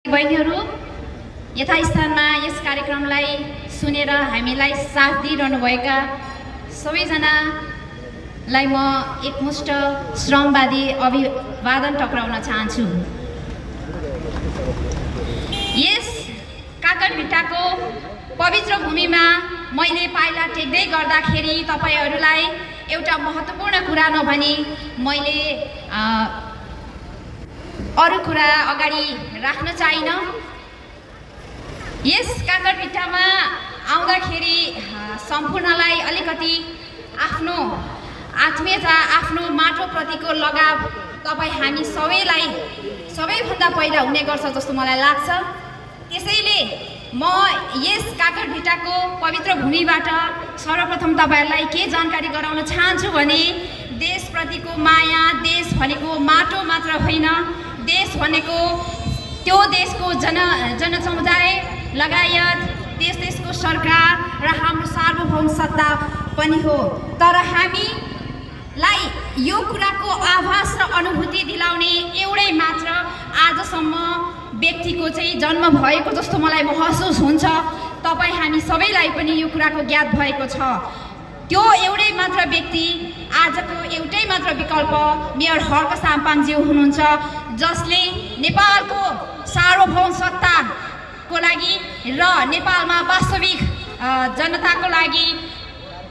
बहिनीहरू यथास्थानमा यस कार्यक्रमलाई सुनेर हामीलाई साथ दिइरहनुभएका सबैजनालाई म एकमुष्ट श्रमवादी अभिवादन टक्राउन चाहन्छु। यस काकरभिट्टाको पवित्र भूमिमा मैले पाइला टेक्दै गर्दाखेरि तपाईहरूलाई एउटा महत्त्वपूर्ण कुरा नभनी मैले अरू कुरा अगाडि राख्न चाहिन। यस काकरभिट्टामा आउँदाखेरि सम्पूर्णलाई अलिकति आफ्नो आत्मीयता, आफ्नो माटोप्रतिको लगाव तपाईँ हामी सबैलाई सबैभन्दा पहिला हुने गर्छ जस्तो मलाई लाग्छ। त्यसैले म यस काकरभिट्टाको पवित्र भूमिबाट सर्वप्रथम तपाईँहरूलाई के जानकारी गराउन चाहन्छु भने देशप्रतिको माया, देश भनेको माटो मात्र होइन, देश भनेको त्यो देशको जनसमुदाय लगायत देशको सरकार र हाम्रो सार्वभौम सत्ता पनि हो। तर हामीलाई यो कुराको आभास र अनुभूति दिलाउने एउटै मात्र आजसम्म व्यक्तिको चाहिँ जन्म भएको जस्तो मलाई महसुस हुन्छ। तपाईँ हामी सबैलाई पनि यो कुराको ज्ञात भएको छ। त्यो एउटै मात्र व्यक्ति, आजको एउटै मात्र विकल्प मेयर हर्क साम्पाङज्यू हुनुहुन्छ, जसले नेपालको सार्वभौम सत्ताको लागि र नेपालमा वास्तविक जनताको लागि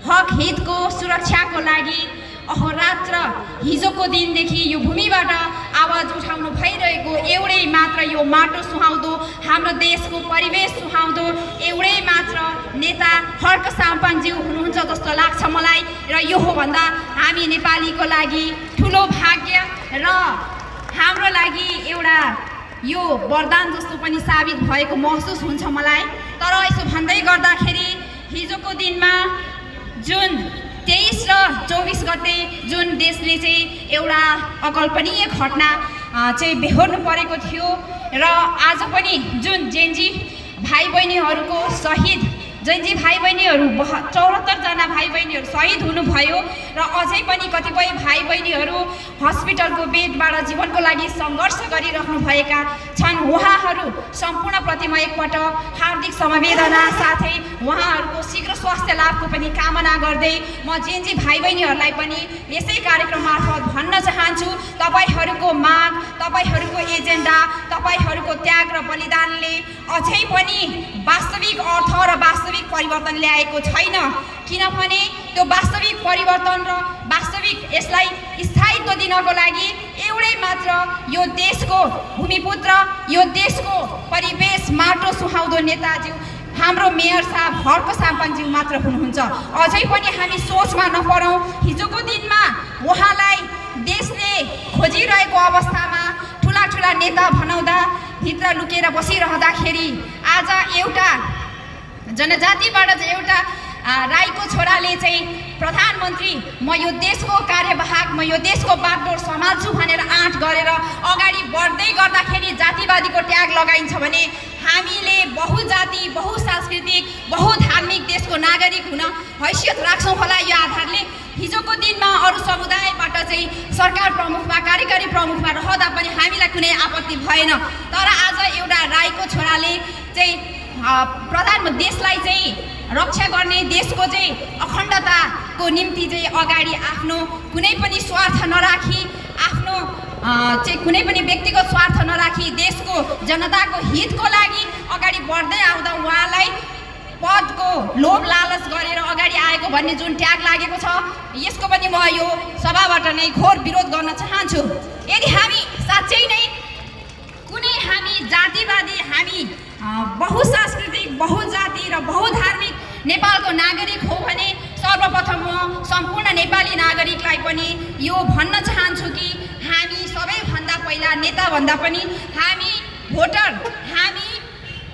हक हितको सुरक्षाको लागि अहोरात्र हिजोको दिनदेखि यो भूमिबाट आवाज उठाउनु भइरहेको एउटै मात्र यो माटो सुहाउँदो, हाम्रो देशको परिवेश सुहाउँदो एउटै मात्र नेता हर्क साम्पाङज्यू हुनुहुन्छ जस्तो लाग्छ मलाई। र यो हो भन्दा हामी नेपालीको लागि ठुलो भाग्य र हाम्रो लागि एउटा यो वरदान जस्तो पनि साबित भएको महसुस हुन्छ मलाई। तर यसो भन्दै गर्दाखेरि हिजोको दिनमा जुन 23 र 24 गते जुन देशले चाहिँ एउटा अकल्पनीय घटना चाहिँ बेहोर्नु परेको थियो र आज पनि जुन जेन्जी भाइ बहिनीहरूको शहीद, जेन्जी भाइ बहिनीहरू 74 जना भाइ बहिनीहरू शहीद हुनुभयो र अझै पनि कतिपय भाइ बहिनीहरू हस्पिटलको बेडबाट जीवनको लागि सङ्घर्ष गरिराख्नु भएका छन्। उहाँहरू सम्पूर्णप्रति म एकपटक हार्दिक समवेदना साथै उहाँहरूको शीघ्र स्वास्थ्य लाभको पनि कामना गर्दै म जेन्जी भाइ बहिनीहरूलाई पनि यसै कार्यक्रम मार्फत भन्न चाहन्छु, तपाईँहरूको माग, तपाईँहरूको एजेन्डा, तपाईँहरूको त्याग र बलिदानले अझै पनि वास्तविक अर्थ र वास्तविक परिवर्तन ल्याएको छैन। किनभने त्यो वास्तविक परिवर्तन र वास्तविक यसलाई स्थायित्व दिनको लागि एउटै मात्र यो देशको भूमिपुत्र, यो देशको परिवेश माटो सुहाउँदो नेताज्यू हाम्रो मेयर साहब हर्क साम्पाङज्यू मात्र हुनुहुन्छ। अझै पनि हामी सोचमा नपरौँ। हिजोको दिनमा उहाँलाई देशले खोजिरहेको अवस्थामा ठुला ठुला नेता भनाउँदा भित्र लुकेर बसिरहँदाखेरि आज एउटा जनजातिबाट चाहिँ एउटा राईको छोराले चाहिँ प्रधानमन्त्री म यो देशको कार्यवाहक, म यो देशको बागडोर सम्हाल्छु भनेर आँट गरेर अगाडि बढ्दै गर्दाखेरि जातिवादीको ट्याग लगाइन्छ भने हामीले बहुजाति, बहुसांस्कृतिक, बहुधार्मिक देशको नागरिक हुन हैसियत राख्छौँ होला। यो आधारले हिजोको दिनमा अरू समुदायबाट चाहिँ सरकार प्रमुखमा, कार्यकारी प्रमुखमा रहँदा पनि हामीलाई कुनै आपत्ति भएन। तर आज एउटा राईको छोराले चाहिँ देशलाई चाहिँ रक्षा गर्ने, देशको चाहिँ अखण्डताको निम्ति चाहिँ अगाडि आफ्नो कुनै पनि स्वार्थ नराखी, आफ्नो चाहिँ कुनै पनि व्यक्तिगत स्वार्थ नराखी देशको जनताको हितको लागि अगाडि बढ्दै आउँदा उहाँलाई पदको लोभ लालच गरेर अगाडि आएको भन्ने जुन ट्याग लागेको छ, यसको पनि म यो सभाबाट नै घोर विरोध गर्न चाहन्छु। यदि हामी साँच्चै नै कुनै हामी जातिवादी, हामी बहुसांस्कृतिक, बहुजाति र बहुधार्मिक नेपालको नागरिक हो भने सर्वप्रथम म सम्पूर्ण नेपाली नागरिकलाई पनि यो भन्न चाहन्छु कि हामी सबैभन्दा पहिला नेताभन्दा पनि हामी भोटर, हामी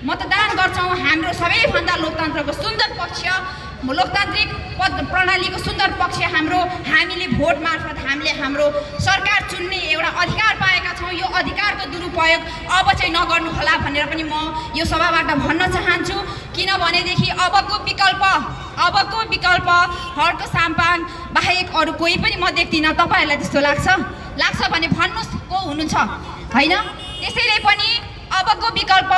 मतदान गर्छौँ। हाम्रो सबैभन्दा लोकतन्त्रको सुन्दर पक्ष, लोकतान्त्रिक प्रणालीको सुन्दर पक्ष हाम्रो, हामीले भोट मार्फत हामीले हाम्रो सरकार चुन्ने एउटा अधिकार पाएका छौँ। यो अधिकारको दुरुपयोग अब चाहिँ नगर्नु होला भनेर पनि म यो सभाबाट भन्न चाहन्छु। किनभनेदेखि अबको विकल्प हर्क साम्पाङ बाहेक अरू कोही पनि म देख्दिनँ। तपाईँहरूलाई त्यस्तो लाग्छ भने भन्नुहोस् को हुनुहुन्छ, होइन? त्यसैले पनि अबको विकल्प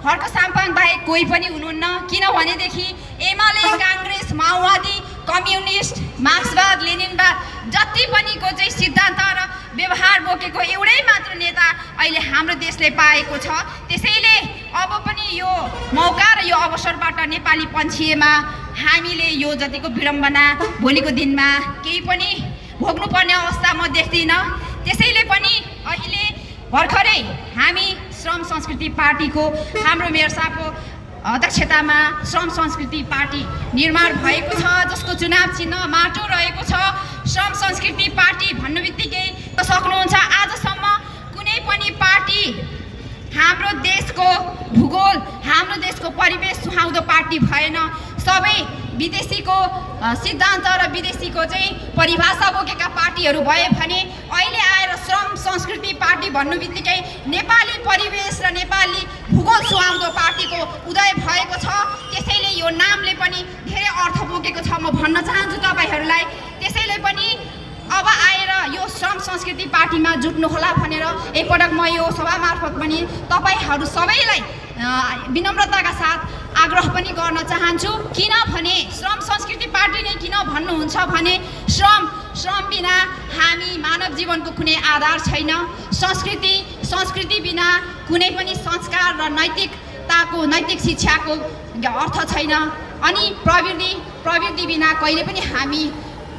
हर्क साम्पाङ बाहेक कोही पनि हुनुहुन्न। किनभनेदेखि एमाले, काङ्ग्रेस, माओवादी, कम्युनिस्ट, मार्क्सवाद, लेनिनवाद जति पनिको चाहिँ सिद्धान्त र व्यवहार बोकेको एउटै मात्र नेता अहिले हाम्रो देशले पाएको छ। त्यसैले अब पनि यो मौका र यो अवसरबाट नेपाली पन्छिएमा हामीले यो जतिको विडम्बना भोलिको दिनमा केही पनि भोग्नुपर्ने अवस्था म देख्दिनँ। त्यसैले पनि अहिले भर्खरै हामी श्रम संस्कृति पार्टीको हाम्रो मेयर साहबको अध्यक्षतामा श्रम संस्कृति पार्टी निर्माण भएको छ, जसको चुनाव चिन्ह माटो रहेको छ। श्रम संस्कृति पार्टी भन्नु बित्तिकै सक्नुहुन्छ आजसम्म कुनै पनि पार्टी हाम्रो देशको भूगोल, हाम्रो देशको परिवेश सुहाउँदो पार्टी भएन। सबै विदेशीको सिद्धान्त र विदेशीको चाहिँ परिभाषा बोकेका पार्टीहरू भए भने अहिले आएर श्रम संस्कृति पार्टी भन्नु बित्तिकै नेपाली परिवेश र नेपाली भूगोल सुहाउँदो पार्टीको उदय भएको छ। त्यसैले यो नामले पनि धेरै अर्थ बोकेको छ म भन्न चाहन्छु तपाईँहरूलाई। त्यसैले पनि अब आएर यो श्रम संस्कृति पार्टीमा जुट्नुहोला भनेर एकपटक म यो सभा मार्फत पनि तपाईँहरू सबैलाई विनम्रताका साथ आग्रह पनि गर्न चाहन्छु। किनभने श्रम संस्कृति पार्टी नै किन भन्नुहुन्छ भने श्रम बिना हामी मानव जीवनको कुनै आधार छैन। संस्कृति बिना कुनै पनि संस्कार र नैतिक शिक्षाको अर्थ छैन। अनि प्रविधि बिना कहिले पनि हामी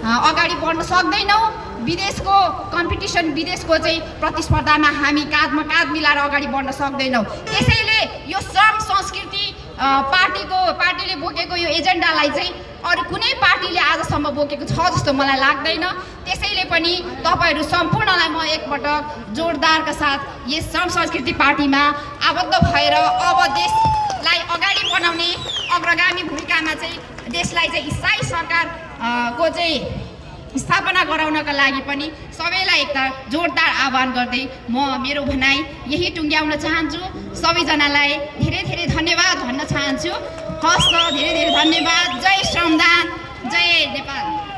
अगाडि बढ्न सक्दैनौँ। विदेशको कम्पिटिसन, विदेशको चाहिँ प्रतिस्पर्धामा हामी काँधमा काँध मिलाएर अगाडि बढ्न सक्दैनौँ। त्यसैले यो श्रम संस्कृति पार्टीले बोकेको यो एजेन्डालाई चाहिँ अरू कुनै पार्टीले आजसम्म बोकेको छ जस्तो मलाई लाग्दैन। त्यसैले पनि तपाईँहरू सम्पूर्णलाई म एकपटक जोरदारका साथ यस श्रम संस्कृति पार्टीमा आबद्ध भएर अब देशलाई अगाडि बढाउने अग्रगामी भूमिकामा चाहिँ देशलाई चाहिँ स्थायी सरकारको चाहिँ स्थापना गराउनका लागि पनि सबैलाई एकता जोरदार आह्वान गर्दै म मेरो भनाइ यही टुङ्ग्याउन चाहन्छु। सबैजनालाई धेरै धेरै धन्यवाद भन्न चाहन्छु। हस् त, धेरै धेरै धन्यवाद। जय श्रमदान, जय नेपाल।